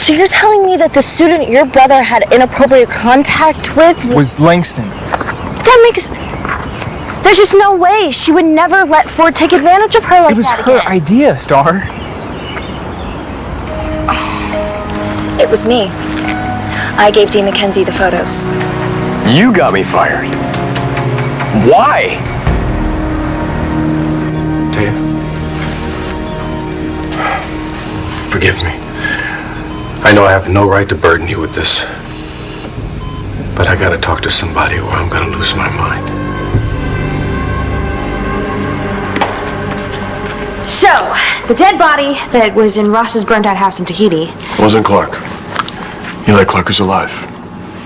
So you're telling me that the student your brother had inappropriate contact with was Langston? That makes... There's just no way. She would never let Ford take advantage of her like that. It was her idea, Star. It was me. I gave Dee McKenzie the photos. You got me fired. Why? Taya, forgive me. I know I have no right to burden you with this, but I gotta talk to somebody or I'm gonna lose my mind. So, the dead body that was in Ross's burnt-out house in Tahiti... Wasn't Clark. Eli Clark is alive.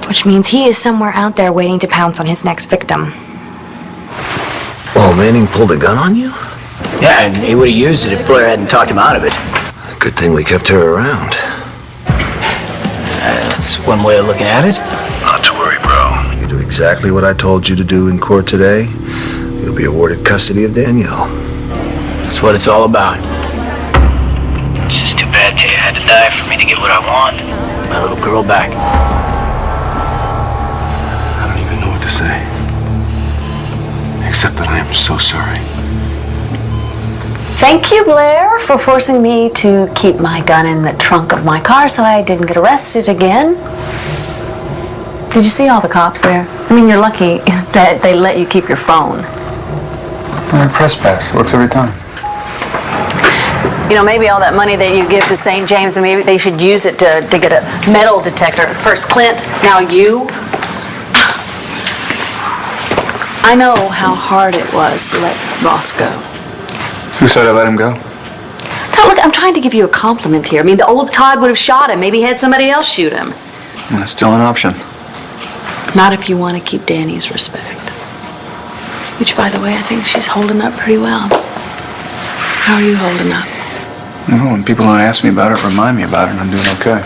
Which means he is somewhere out there waiting to pounce on his next victim. Oh, Manning pulled a gun on you? Yeah, and he would have used it if Blair hadn't talked him out of it. Good thing we kept her around. That's one way of looking at it. Not to worry, bro. You do exactly what I told you to do in court today. You'll be awarded custody of Danielle. That's what it's all about. It's just too bad Taya had to die for me to get what I want. My little girl back. I don't even know what to say, except that I am so sorry. Thank you, Blair, for forcing me to keep my gun in the trunk of my car so I didn't get arrested again. Did you see all the cops there? I mean, you're lucky that they let you keep your phone. My press pass works every time. You know, maybe all that money that you give to St. James, maybe they should use it to get a metal detector. First Clint, now you. I know how hard it was to let Ross go. Who said I let him go? Todd, look, I'm trying to give you a compliment here. I mean, the old Todd would have shot him. Maybe he had somebody else shoot him. That's still an option. Not if you want to keep Danny's respect. Which, by the way, I think she's holding up pretty well. How are you holding up? Well, when people don't ask me about it, remind me about it, and I'm doing okay.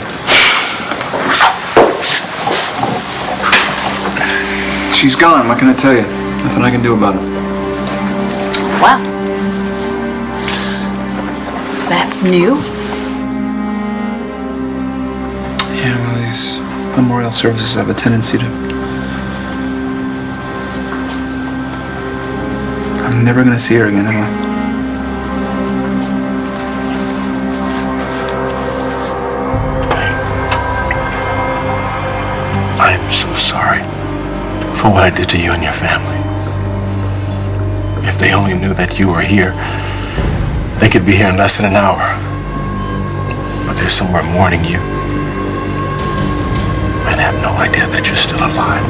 She's gone. What can I tell you? Nothing I can do about it. Wow. That's new. Yeah, well, these memorial services have a tendency to... I'm never going to see her again, am I? I am so sorry for what I did to you and your family. If they only knew that you were here, they could be here in less than an hour. But they're somewhere mourning you. And have no idea that you're still alive.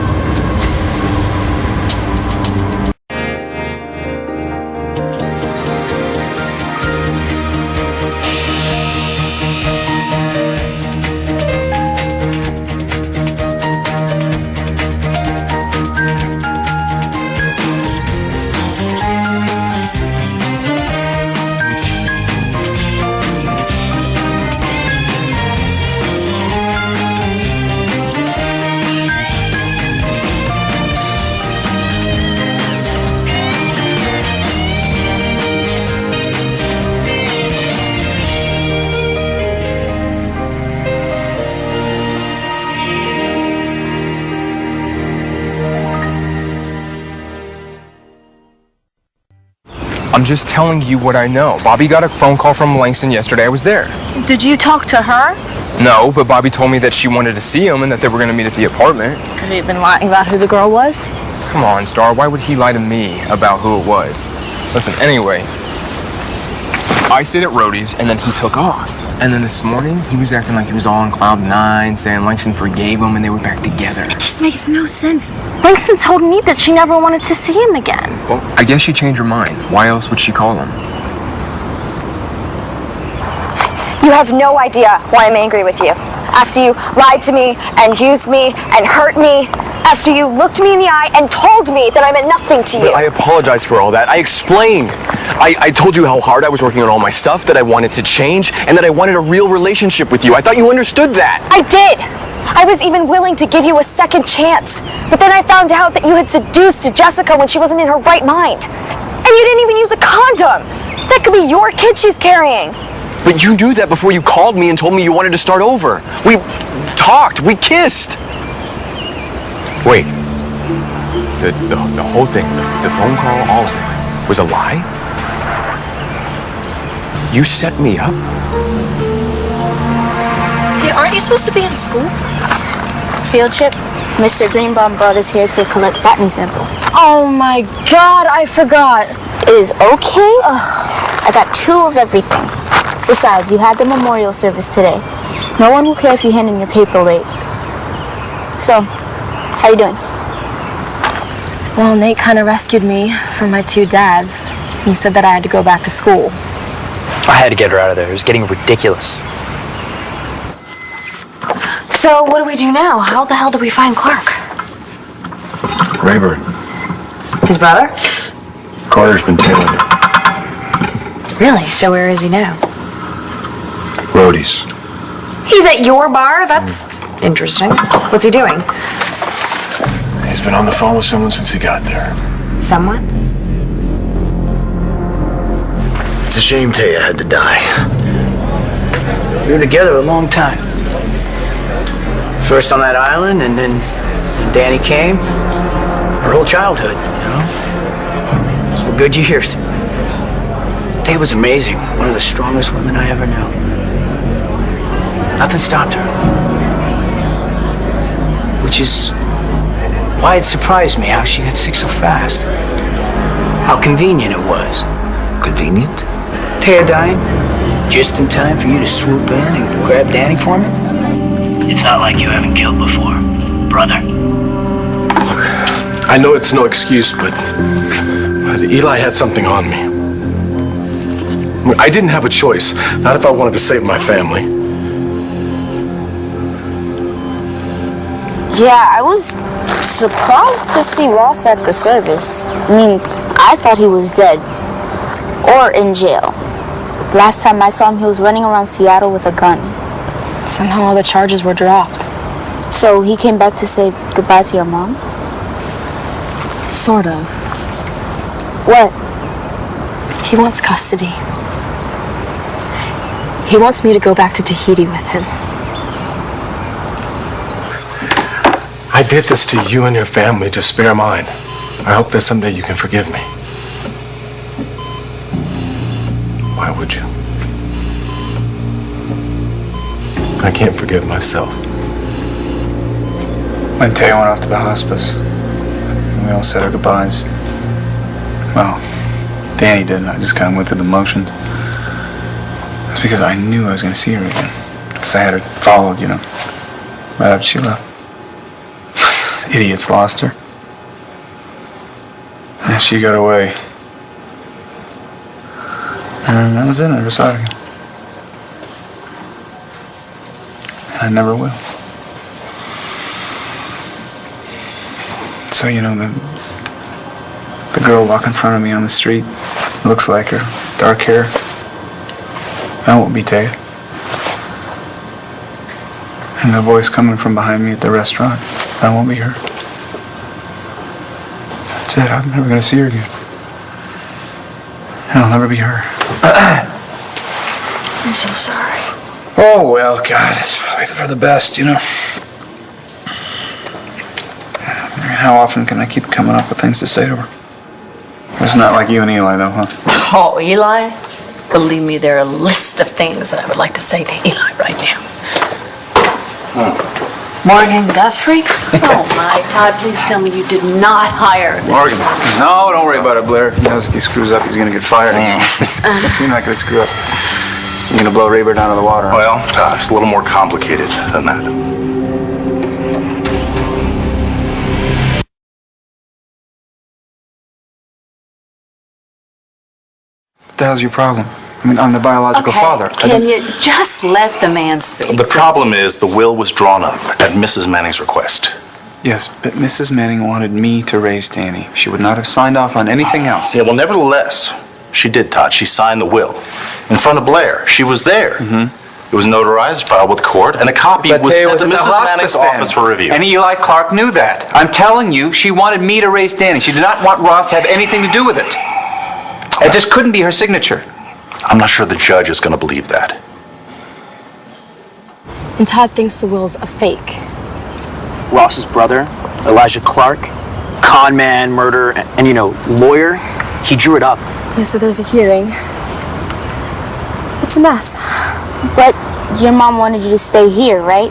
I'm just telling you what I know. Bobby got a phone call from Langston yesterday. I was there. Did you talk to her? No, but Bobby told me that she wanted to see him and that they were going to meet at the apartment. Could he have been lying about who the girl was? Come on, Star. Why would he lie to me about who it was? Listen, anyway, I stayed at Rhodey's and then he took off. And then this morning, he was acting like he was all on cloud nine, saying Langston forgave him and they were back together. It just makes no sense. Langston told me that she never wanted to see him again. Well, I guess she changed her mind. Why else would she call him? You have no idea why I'm angry with you. After you lied to me and used me and hurt me. After you looked me in the eye and told me that I meant nothing to you. I apologize for all that. I explained. I told you how hard I was working on all my stuff, that I wanted to change, and that I wanted a real relationship with you. I thought you understood that. I did. I was even willing to give you a second chance. But then I found out that you had seduced Jessica when she wasn't in her right mind. And you didn't even use a condom. That could be your kid she's carrying. But you knew that before you called me and told me you wanted to start over. We talked, we kissed. Wait. The whole thing, the phone call, all of it, was a lie? You set me up? Hey, aren't you supposed to be in school? Field trip. Mr. Greenbaum brought us here to collect botany samples. Oh my God, I forgot. It is okay. I got 2 of everything. Besides, you had the memorial service today. No one will care if you hand in your paper late. So, how you doing? Well, Nate kind of rescued me from my 2 dads. He said that I had to go back to school. I had to get her out of there. It was getting ridiculous. So what do we do now? How the hell do we find Clark? Rayburn. His brother? Carter's been tailing him. Really? So where is he now? Roadies. He's at your bar? That's interesting. What's he doing? He's been on the phone with someone since he got there. Someone? It's a shame Taya had to die. We were together a long time. First on that island, and then when Danny came, her whole childhood, you know? Those were good years. Taya was amazing. One of the strongest women I ever knew. Nothing stopped her. Which is why it surprised me how she got sick so fast. How convenient it was. Convenient? Taya dying, just in time for you to swoop in and grab Danny for me? It's not like you haven't killed before, brother. I know it's no excuse, but Eli had something on me. I didn't have a choice, not if I wanted to save my family. Yeah, I was surprised to see Ross at the service. I mean, I thought he was dead. Or in jail. Last time I saw him, he was running around Seattle with a gun. Somehow all the charges were dropped. So he came back to say goodbye to your mom? Sort of. What? He wants custody. He wants me to go back to Tahiti with him. I did this to you and your family to spare mine. I hope that someday you can forgive me. Why would you? I can't forgive myself. When Taya went off to the hospice, and we all said our goodbyes. Well, Danny didn't. I just kind of went through the motions. That's because I knew I was going to see her again. Because I had her followed, you know, right after she left. Idiots lost her. And she got away. And that was it. I never saw her again. And I never will. So, you know, the girl walking in front of me on the street, looks like her, dark hair. That won't be Taya. And the voice coming from behind me at the restaurant, that won't be her. That's it. I'm never going to see her again. And I'll never be her. I'm so sorry. Oh, well, God, it's probably for the best, you know. I mean, how often can I keep coming up with things to say to her? It's not like you and Eli, though, huh? Oh, Eli? Believe me, there are a list of things that I would like to say to Eli right now. Morgan Guthrie? Oh, my, Todd, please tell me you did not hire him. Morgan. No, don't worry about it, Blair. He knows if he screws up, he's going to get fired. You're not going to screw up. You're going to blow Rayburn down to the water. Well, Todd, it's a little more complicated than that. What the hell's your problem? I mean, I'm the biological father. Can you just let the man speak? The problem is the will was drawn up at Mrs. Manning's request. Yes, but Mrs. Manning wanted me to raise Danny. She would not have signed off on anything else. Yeah, well, nevertheless, she did, Todd. She signed the will. In front of Blair. She was there. It was notarized, filed with court, and a copy was sent to Mrs. Manning's office for review. And Eli Clark knew that. I'm telling you, she wanted me to raise Danny. She did not want Ross to have anything to do with it. It just couldn't be her signature. I'm not sure the judge is going to believe that. And Todd thinks the will's a fake. Ross's brother, Elijah Clark, con man, murderer, and lawyer, he drew it up. Yeah, so there's a hearing. It's a mess. But your mom wanted you to stay here, right?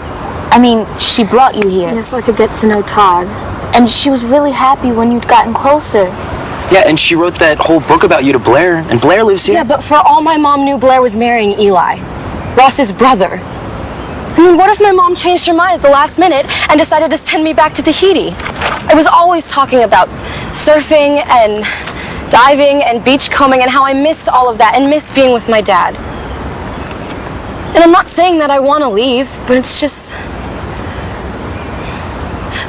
I mean, she brought you here. Yeah, so I could get to know Todd. And she was really happy when you'd gotten closer. Yeah, and she wrote that whole book about you to Blair, and Blair lives here. Yeah, but for all my mom knew, Blair was marrying Eli, Ross's brother. I mean, what if my mom changed her mind at the last minute and decided to send me back to Tahiti? I was always talking about surfing and diving and beachcombing and how I missed all of that and missed being with my dad. And I'm not saying that I want to leave, but it's just...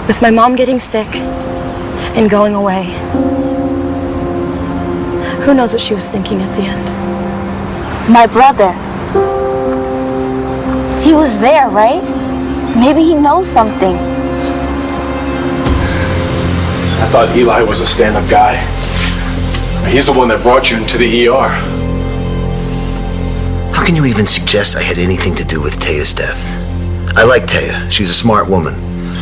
with my mom getting sick and going away, who knows what she was thinking at the end? My brother. He was there, right? Maybe he knows something. I thought Eli was a stand-up guy. He's the one that brought you into the ER. How can you even suggest I had anything to do with Taya's death? I like Taya. She's a smart woman.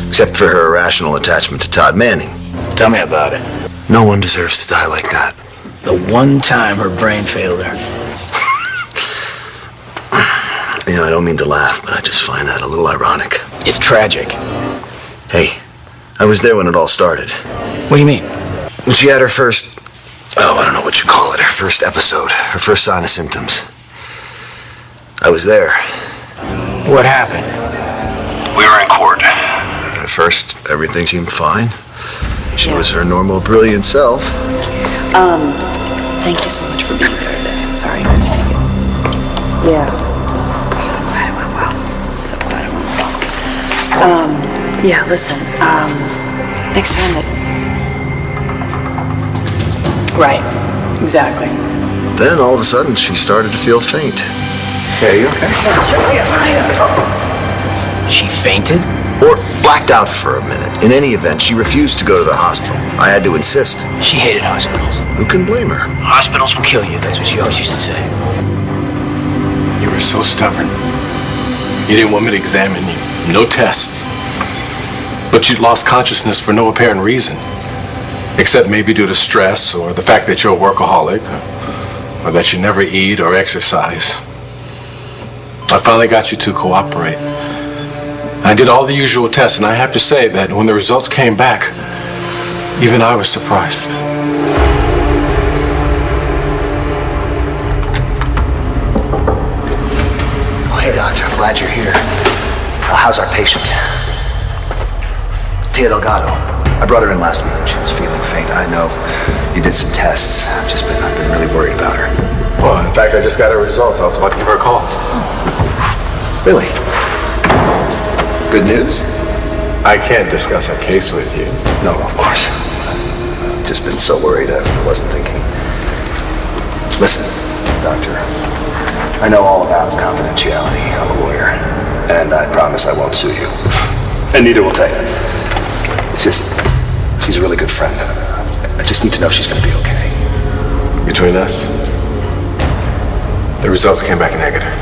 Except for her irrational attachment to Todd Manning. Tell me about it. No one deserves to die like that. The one time her brain failed her. I don't mean to laugh, but I just find that a little ironic. It's tragic. Hey, I was there when it all started. What do you mean? When she had her first... I don't know what you call it. Her first episode. Her first sign of symptoms. I was there. What happened? We were in court. At first, everything seemed fine. She was her normal, brilliant self. Thank you so much for being there today. I'm sorry. Yeah. Wow. So glad I went. Yeah, listen, next time that... Right, exactly. Then, all of a sudden, she started to feel faint. Hey, you okay? She fainted? Or blacked out for a minute. In any event, she refused to go to the hospital. I had to insist. She hated hospitals. Who can blame her? Hospitals will kill you, that's what she always used to say. You were so stubborn. You didn't want me to examine you. No tests. But you lost consciousness for no apparent reason. Except maybe due to stress or the fact that you're a workaholic or that you never eat or exercise. I finally got you to cooperate. I did all the usual tests, and I have to say that when the results came back, even I was surprised. Oh, hey, doctor, I'm glad you're here. How's our patient? Tia Delgado. I brought her in last week. She was feeling faint. I know you did some tests. I've been really worried about her. Well, in fact, I just got her results. I was about to give her a call. Really? Good news? I can't discuss a case with you. No, of course. I've just been so worried I wasn't thinking. Listen, doctor, I know all about confidentiality. I'm a lawyer, and I promise I won't sue you. And neither will Taya. It's just, she's a really good friend. I just need to know she's going to be okay. Between us, the results came back negative.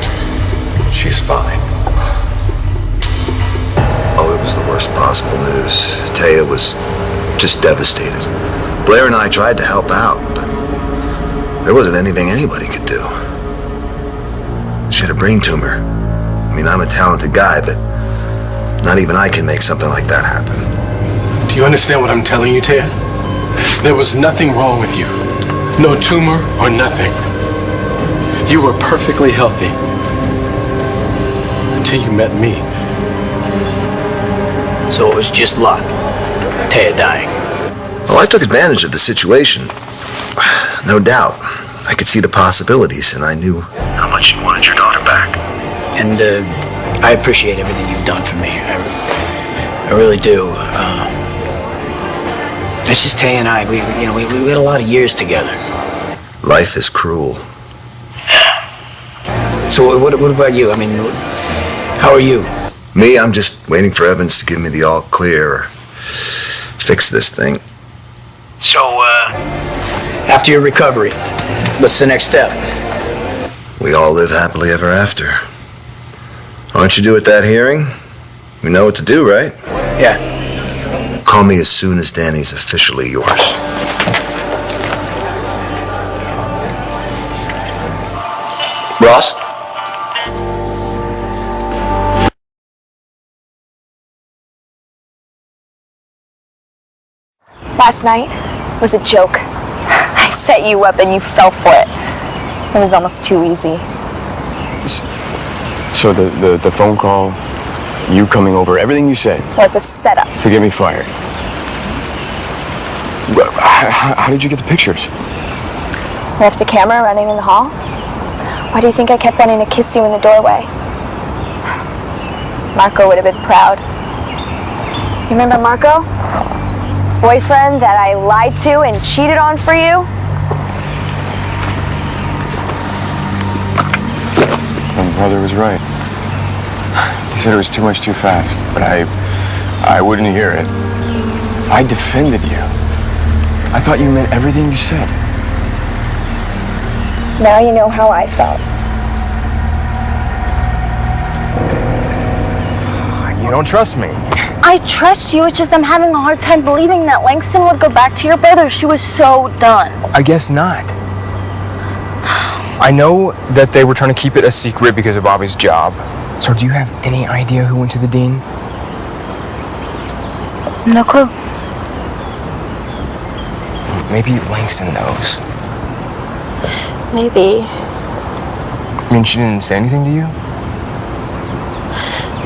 She's fine. Oh, it was the worst possible news. Taya was just devastated. Blair and I tried to help out, but there wasn't anything anybody could do. She had a brain tumor. I mean, I'm a talented guy, but not even I can make something like that happen. Do you understand what I'm telling you, Taya? There was nothing wrong with you. No tumor or nothing. You were perfectly healthy. Until you met me. So it was just luck. Taya dying. Well, I took advantage of the situation. No doubt. I could see the possibilities, and I knew how much you wanted your daughter back. And I appreciate everything you've done for me. I really do. It's just Taya and I. We had a lot of years together. Life is cruel. So what about you? I mean, how are you? Me, I'm just waiting for Evans to give me the all clear or fix this thing. So, after your recovery, what's the next step? we all live happily ever after. Why don't you do at that hearing? We know what to do, right? Yeah. Call me as soon as Danny's officially yours. Ross? Last night was a joke. I set you up and you fell for it. It was almost too easy. So the phone call, you coming over, everything you said Was a setup. to get me fired. How did you get the pictures? Left a camera running in the hall. Why do you think I kept wanting to kiss you in the doorway? Marco would have been proud. You remember Marco? Boyfriend that I lied to and cheated on for you? My brother was right. He said it was too much too fast, but I wouldn't hear it. I defended you. I thought you meant everything you said. Now you know how I felt. You don't trust me. I trust you, it's just I'm having a hard time believing that Langston would go back to your brother. She was so done. I guess not. I know that they were trying to keep it a secret because of Bobby's job. So do you have any idea who went to the dean? No clue. Maybe Langston knows. Maybe. I mean, she didn't say anything to you?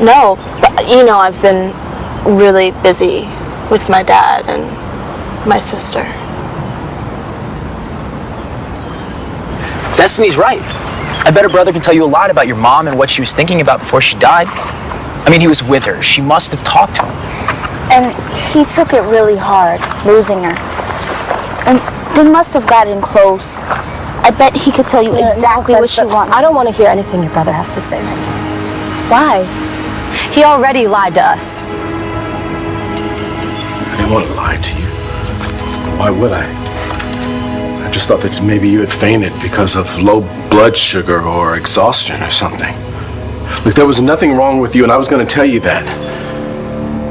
No, but you know, I've been really busy with my dad and my sister. Destiny's right. I bet her brother can tell you a lot about your mom and what she was thinking about before she died. I mean, he was with her. She must have talked to him. And he took it really hard, losing her. And they must have gotten close. I bet he could tell you exactly what she wanted. I don't want to hear anything your brother has to say right now. Why? He already lied to us. I didn't want to lie to you. Why would I? I just thought that maybe you had fainted because of low blood sugar or exhaustion or something. Look, there was nothing wrong with you, and I was going to tell you that.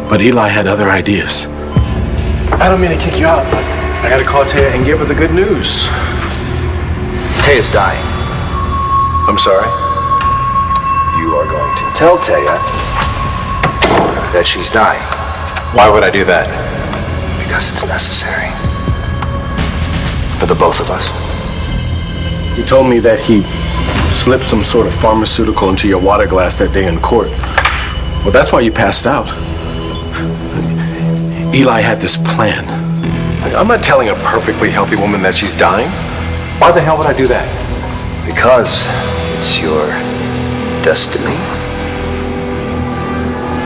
But Eli had other ideas. I don't mean to kick you out, but I got to call Taya and give her the good news. Taya's dying. I'm sorry? You are going to tell Taya that she's dying. Why would I do that? Because it's necessary. For the both of us. He told me that he slipped some sort of pharmaceutical into your water glass that day in court. Well, that's why you passed out. Eli had this plan. I'm not telling a perfectly healthy woman that she's dying. Why the hell would I do that? Because it's your destiny.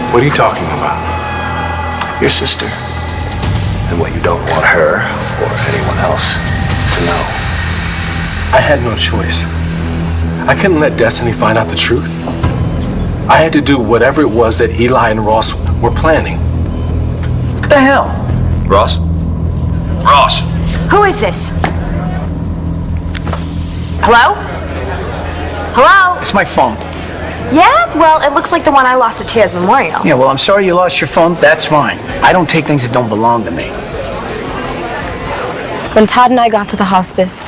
What are you talking about? Your sister. And what you don't want her or anyone else to know. I had no choice. I couldn't let Destiny find out the truth. I had to do whatever it was that Eli and Ross were planning. What the hell? Ross? Ross. Who is this? Hello? Hello? It's my phone. Yeah? Well, it looks like the one I lost at Taya's memorial. Yeah, well, I'm sorry you lost your phone. That's fine. I don't take things that don't belong to me. When Todd and I got to the hospice,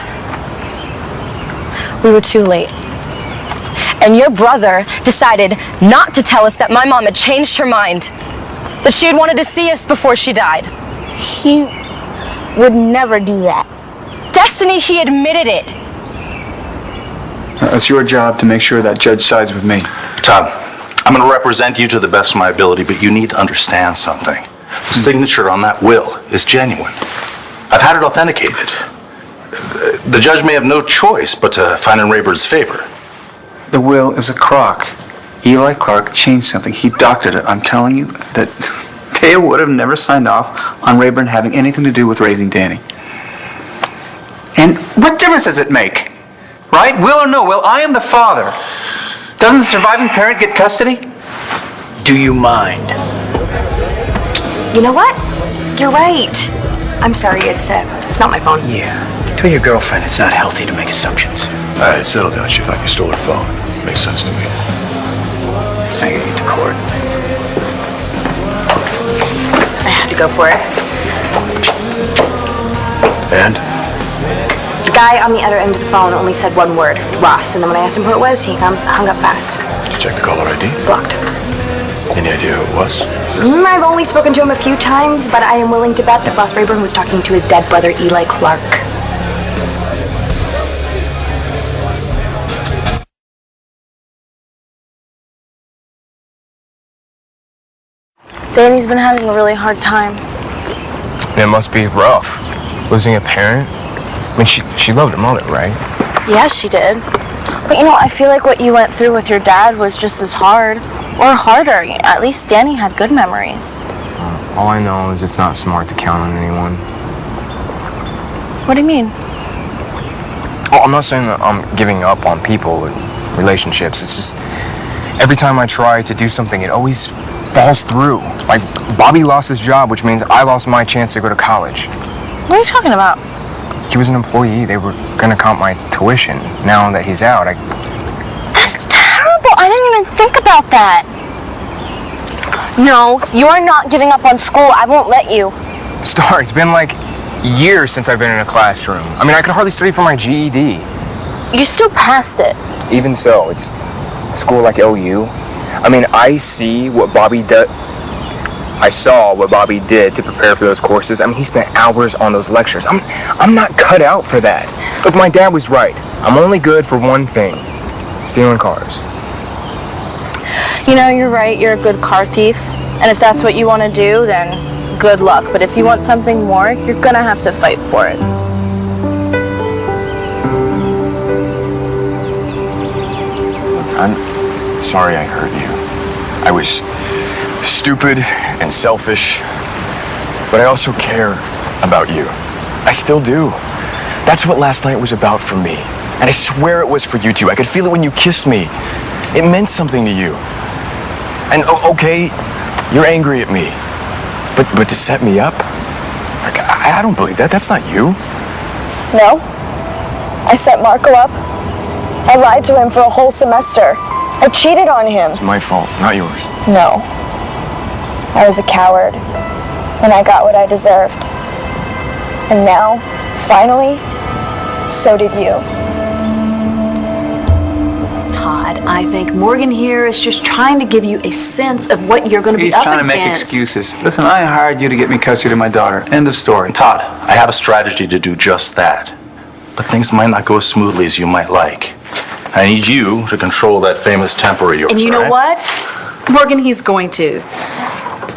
we were too late. And your brother decided not to tell us that my mom had changed her mind. That she had wanted to see us before she died. He would never do that. Destiny, he admitted it. It's your job to make sure that judge sides with me. Todd, I'm going to represent you to the best of my ability, but you need to understand something. The signature on that will is genuine. I've had it authenticated. The judge may have no choice but to find in Rayburn's favor. The will is a crock. Eli Clark changed something. He doctored it. I'm telling you that Taya would have never signed off on Rayburn having anything to do with raising Danny. And what difference does it make? Right? Will or no will, I am the father. Doesn't the surviving parent get custody? Do you mind? You know what? You're right. I'm sorry, it's not my phone. Yeah. Tell your girlfriend it's not healthy to make assumptions. Settle down. She thought you stole her phone. Makes sense to me. I gotta get to court. I had to go for it. And? The guy on the other end of the phone only said one word, Ross, and then when I asked him who it was, he hung up fast. Did you check the caller ID? Blocked. Any idea who it was? I've only spoken to him a few times, but I am willing to bet that Ross Rayburn was talking to his dead brother, Eli Clark. Danny's been having a really hard time. It must be rough, losing a parent. I mean, she loved her mother, right? Yeah, she did. But I feel like what you went through with your dad was just as hard. Or harder. At least Danny had good memories. All I know is it's not smart to count on anyone. What do you mean? Oh, I'm not saying that I'm giving up on people and relationships. It's just every time I try to do something, it always falls through. Like, Bobby lost his job, which means I lost my chance to go to college. What are you talking about? He was an employee. They were gonna count my tuition. Now that he's out, That's terrible. I didn't even think about that. No, you're not giving up on school. I won't let you. Star, it's been like years since I've been in a classroom. I mean, I could hardly study for my GED. You still passed it. Even so, it's a school like OU. I mean, I saw what Bobby did to prepare for those courses. I mean, he spent hours on those lectures. I'm not cut out for that. Look, my dad was right. I'm only good for one thing: stealing cars. You're right. You're a good car thief. And if that's what you want to do, then good luck. But if you want something more, you're gonna have to fight for it. I'm sorry I hurt you. I was stupid and selfish, but I also care about you. I still do. That's what last night was about for me. And I swear it was for you too. I could feel it when you kissed me. It meant something to you. And okay, you're angry at me. But to set me up? Like, I don't believe that. That's not you. No. I set Marco up. I lied to him for a whole semester. I cheated on him. It's my fault, not yours. No. I was a coward. And I got what I deserved. And now, finally, so did you. Todd, I think Morgan here is just trying to give you a sense of what you're going to be up against. He's trying to make excuses. Listen, I hired you to get me custody of my daughter. End of story. Todd, I have a strategy to do just that. But things might not go as smoothly as you might like. I need you to control that famous temper of yours. And you know what? Morgan, he's going to.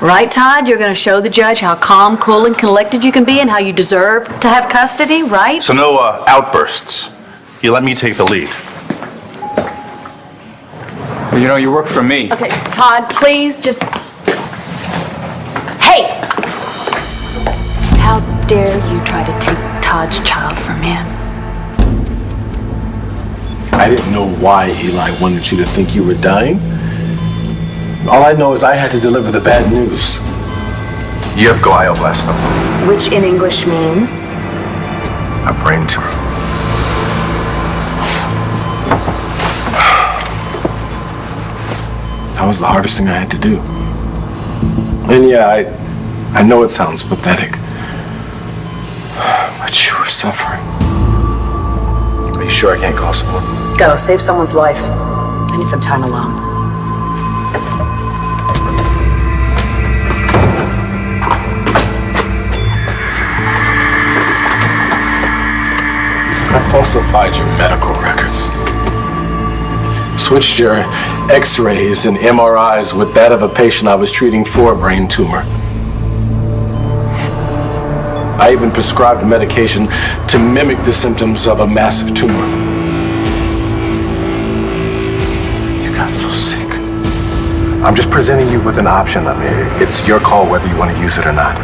Right, Todd? You're going to show the judge how calm, cool, and collected you can be and how you deserve to have custody, right? So no outbursts. You let me take the lead. Well, you work for me. Okay, Todd, please just... Hey! How dare you try to take Todd's child from him? I didn't know why Eli wanted you to think you were dying. All I know is I had to deliver the bad news. You have glioblastoma. Which in English means? A brain tumor. That was the hardest thing I had to do. And yeah, I know it sounds pathetic, but you were suffering. Are you sure I can't call someone? Go, save someone's life. I need some time alone. I falsified your medical records. Switched your x-rays and MRIs with that of a patient I was treating for a brain tumor. I even prescribed medication to mimic the symptoms of a massive tumor. You got so sick. I'm just presenting you with an option. I mean, it's your call whether you want to use it or not.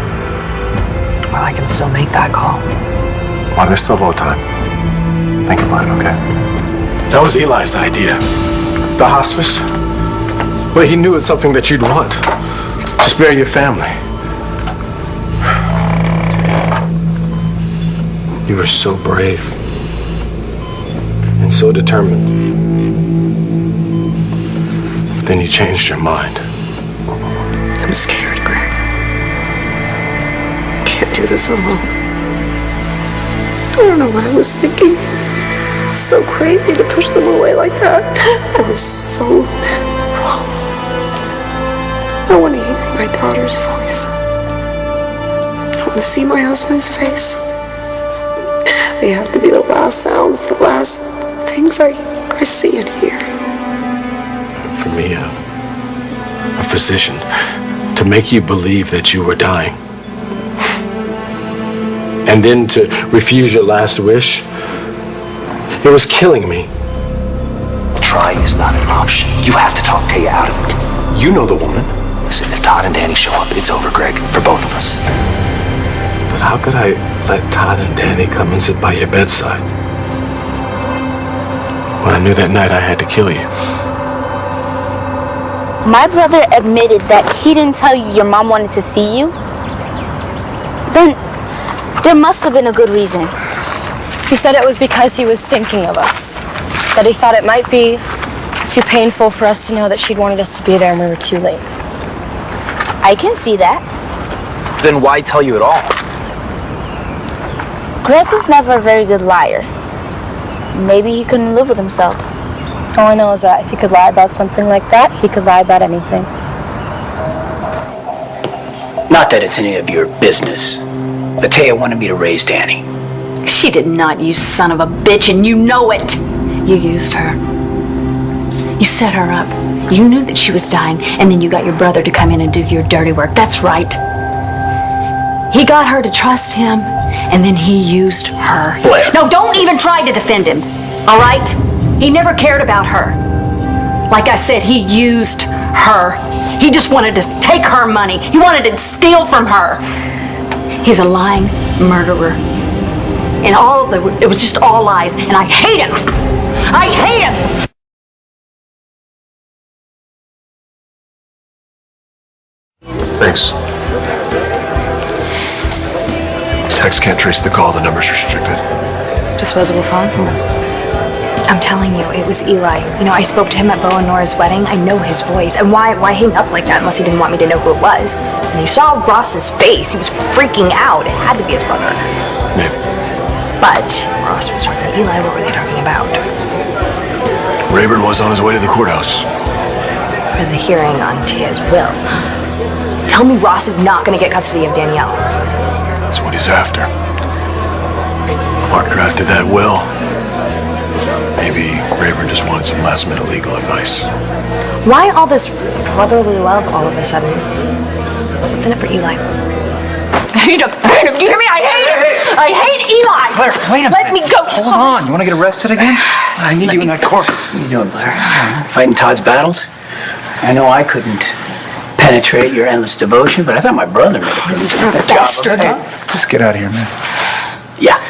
Well, I can still make that call. Well, there's still a little time. Think about it, okay? That was Eli's idea. The hospice. Well, he knew it's something that you'd want. To spare your family. You were so brave. and so determined. But then you changed your mind. I'm scared, Greg. I can't do this alone. I don't know what I was thinking. It's so crazy to push them away like that. I was so wrong. I want to hear my daughter's voice. I want to see my husband's face. They have to be the last sounds, the last things I see and hear. For me, a physician, to make you believe that you were dying. And then to refuse your last wish, it was killing me. Trying is not an option. You have to talk Taya out of it. You know the woman. Listen, if Todd and Danny show up, it's over, Greg, for both of us. But how could I let Todd and Danny come and sit by your bedside when I knew that night I had to kill you? My brother admitted that he didn't tell you your mom wanted to see you. Then there must have been a good reason. He said it was because he was thinking of us. That he thought it might be too painful for us to know that she'd wanted us to be there and we were too late. I can see that. Then why tell you at all? Greg was never a very good liar. Maybe he couldn't live with himself. All I know is that if he could lie about something like that, he could lie about anything. Not that it's any of your business, but Taya wanted me to raise Danny. She did not, you son of a bitch, and you know it. You used her. You set her up. You knew that she was dying, and then you got your brother to come in and do your dirty work. That's right. He got her to trust him, and then he used her. Blair. No, don't even try to defend him, all right? He never cared about her. Like I said, he used her. He just wanted to take her money. He wanted to steal from her. He's a lying murderer. And all of it was just all lies, and I hate him. I hate him. Thanks. Text can't trace the call. The number's restricted. Disposable phone? I'm telling you, it was Eli. You know, I spoke to him at Bo and Nora's wedding. I know his voice. And why hang up like that unless he didn't want me to know who it was? And you saw Ross's face. He was freaking out. It had to be his brother. Maybe. But Ross was talking to Eli. What were they talking about? Rayburn was on his way to the courthouse. For the hearing on Taya's will. Tell me Ross is not going to get custody of Danielle. That's what he's after. Mark drafted that will. Maybe Rayburn just wanted some last-minute legal advice. Why all this brotherly love all of a sudden? What's in it for Eli? I hate him. You hear me? I hate him. I hate Eli. Blair, wait a minute. Let me go. Hold on. You want to get arrested again? I need you in that court. What are you doing, Blair? Fighting Todd's battles? I know I couldn't penetrate your endless devotion, but I thought my brother made a pretty good job of it. Just get out of here, man. Yeah.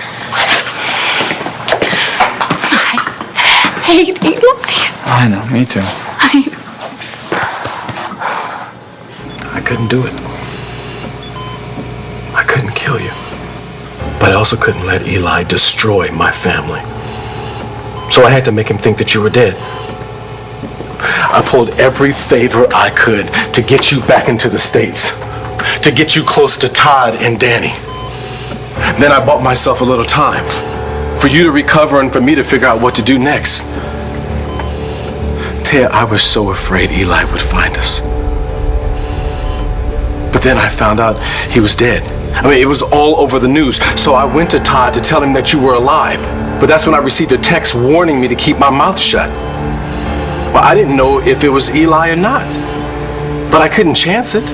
I hate Eli. I know, me too. I couldn't do it. I couldn't kill you. But I also couldn't let Eli destroy my family. So I had to make him think that you were dead. I pulled every favor I could to get you back into the States, to get you close to Todd and Danny. Then I bought myself a little time for you to recover and for me to figure out what to do next. Taya, I was so afraid Eli would find us. But then I found out he was dead. I mean, it was all over the news. So I went to Todd to tell him that you were alive. But that's when I received a text warning me to keep my mouth shut. Well, I didn't know if it was Eli or not. But I couldn't chance it.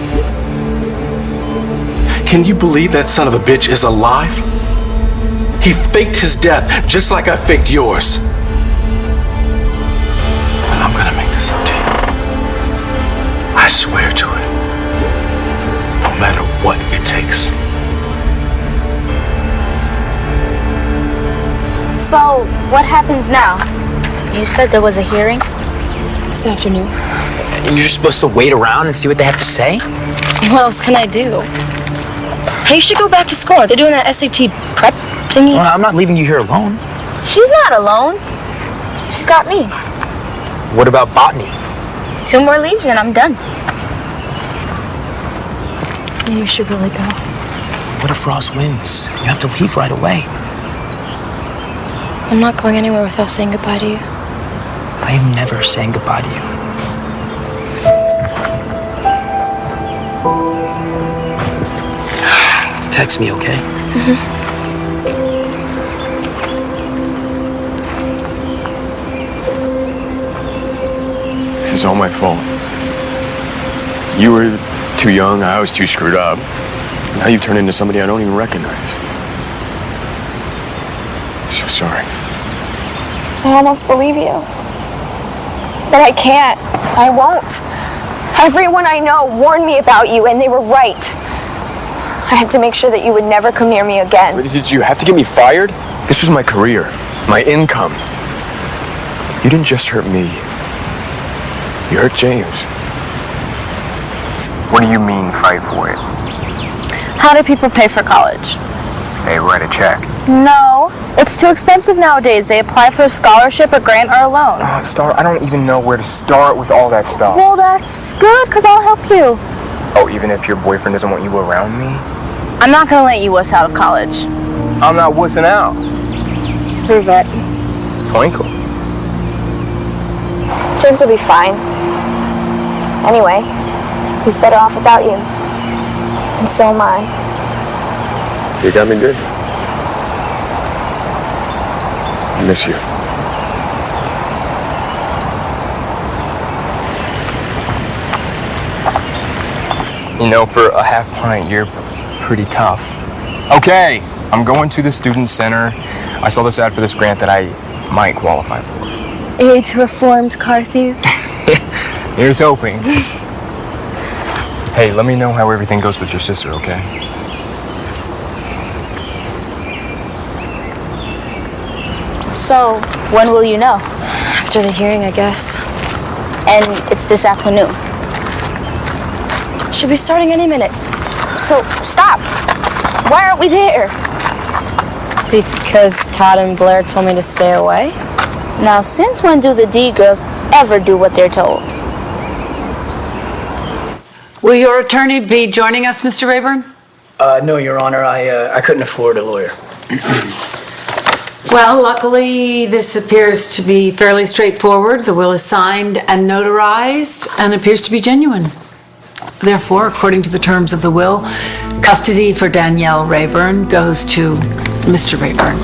Can you believe that son of a bitch is alive? He faked his death just like I faked yours. And I'm gonna make this up to you. I swear to it. No matter what it takes. So, what happens now? You said there was a hearing? This afternoon. And you're supposed to wait around and see what they have to say? What else can I do? Hey, you should go back to school. Are they doing that SAT prep thingy? Well, I'm not leaving you here alone. She's not alone. She's got me. What about botany? 2 more leaves and I'm done. You should really go. What if Ross wins? You have to leave right away. I'm not going anywhere without saying goodbye to you. I am never saying goodbye to you. Text me, okay? This is all my fault. You were too young, I was too screwed up. Now you've turned into somebody I don't even recognize. I'm so sorry. I almost believe you. But I can't. I won't. Everyone I know warned me about you, and they were right. I had to make sure that you would never come near me again. Did you have to get me fired? This was my career, my income. You didn't just hurt me. You hurt James. What do you mean, fight for it? How do people pay for college? They write a check. No, it's too expensive nowadays. They apply for a scholarship, a grant, or a loan. Star, I don't even know where to start with all that stuff. Well, that's good, because I'll help you. Oh, even if your boyfriend doesn't want you around me? I'm not going to let you wuss out of college. I'm not wussing out. Prove it. Twinkle. James will be fine. Anyway, he's better off without you. And so am I. You got me good. I miss you. You know, for a half pint, you're pretty tough. Okay, I'm going to the student center. I saw this ad for this grant that I might qualify for. Aid to reformed car thieves. Here's hoping. Hey, let me know how everything goes with your sister, okay? So, when will you know? After the hearing, I guess. And it's this afternoon. Should be starting any minute. So, stop. Why aren't we there? Because Todd and Blair told me to stay away. Now, since when do the D girls ever do what they're told? Will your attorney be joining us, Mr. Rayburn? No, Your Honor, I couldn't afford a lawyer. Well, luckily, this appears to be fairly straightforward. The will is signed and notarized and appears to be genuine. Therefore, according to the terms of the will, custody for Danielle Rayburn goes to Mr. Rayburn.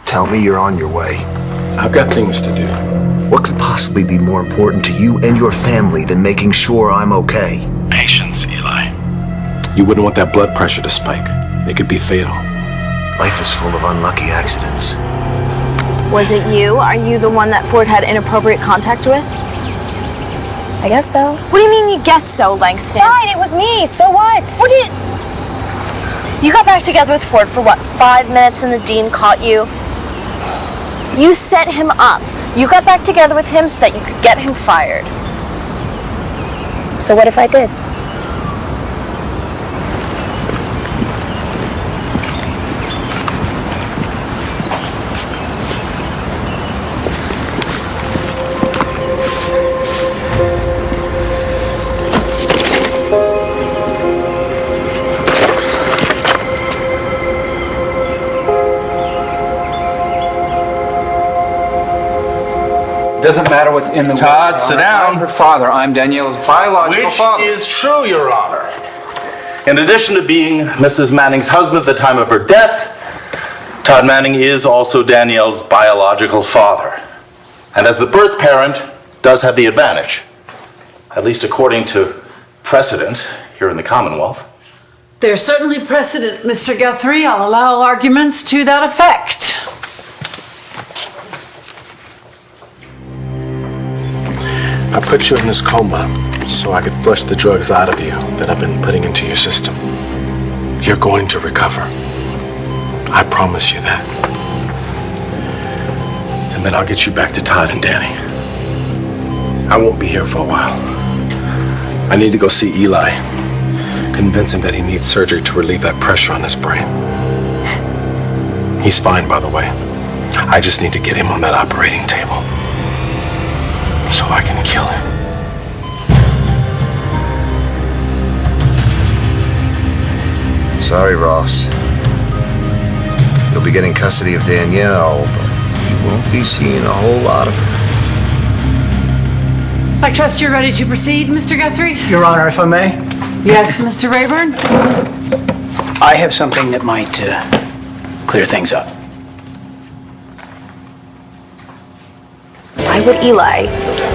Tell me you're on your way. I've got things to do. What could possibly be more important to you and your family than making sure I'm okay? Patience, Eli. You wouldn't want that blood pressure to spike. It could be fatal. Life is full of unlucky accidents. Was it you? Are you the one that Ford had inappropriate contact with? I guess so. What do you mean you guess so, Langston? Fine, it was me. So what? What did... You got back together with Ford for what, 5 minutes and the dean caught you? You set him up. You got back together with him so that you could get him fired. So what if I did? Doesn't matter what's in the will. Todd, sit down. I'm her father. I'm Danielle's biological father. Which is true, Your Honor. In addition to being Mrs. Manning's husband at the time of her death, Todd Manning is also Danielle's biological father. And as the birth parent, does have the advantage, at least according to precedent here in the Commonwealth. There's certainly precedent, Mr. Guthrie. I'll allow arguments to that effect. I put you in this coma so I could flush the drugs out of you that I've been putting into your system. You're going to recover. I promise you that. And then I'll get you back to Todd and Danny. I won't be here for a while. I need to go see Eli, convince him that he needs surgery to relieve that pressure on his brain. He's fine, by the way. I just need to get him on that operating table so I can kill him. Sorry, Ross. You'll be getting custody of Danielle, but you won't be seeing a whole lot of her. I trust you're ready to proceed, Mr. Guthrie? Your Honor, if I may? Yes, Mr. Rayburn? I have something that might clear things up. Why would Eli,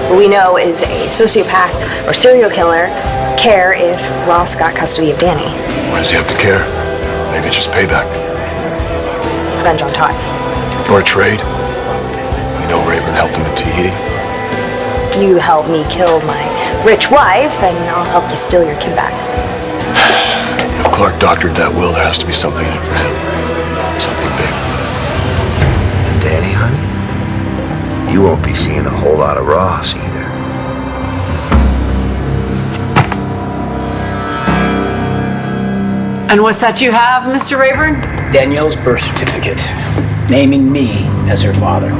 who we know is a sociopath or serial killer, care if Ross got custody of Danny? Why does he have to care? Maybe it's just payback. Revenge on Todd. Or a trade. You know Rayburn helped him in Tahiti. You help me kill my rich wife, and I'll help you steal your kid back. If Clark doctored that will, there has to be something in it for him. Something big. And Danny, honey? You won't be seeing a whole lot of Ross either. And what's that you have, Mr. Rayburn? Danielle's birth certificate, naming me as her father.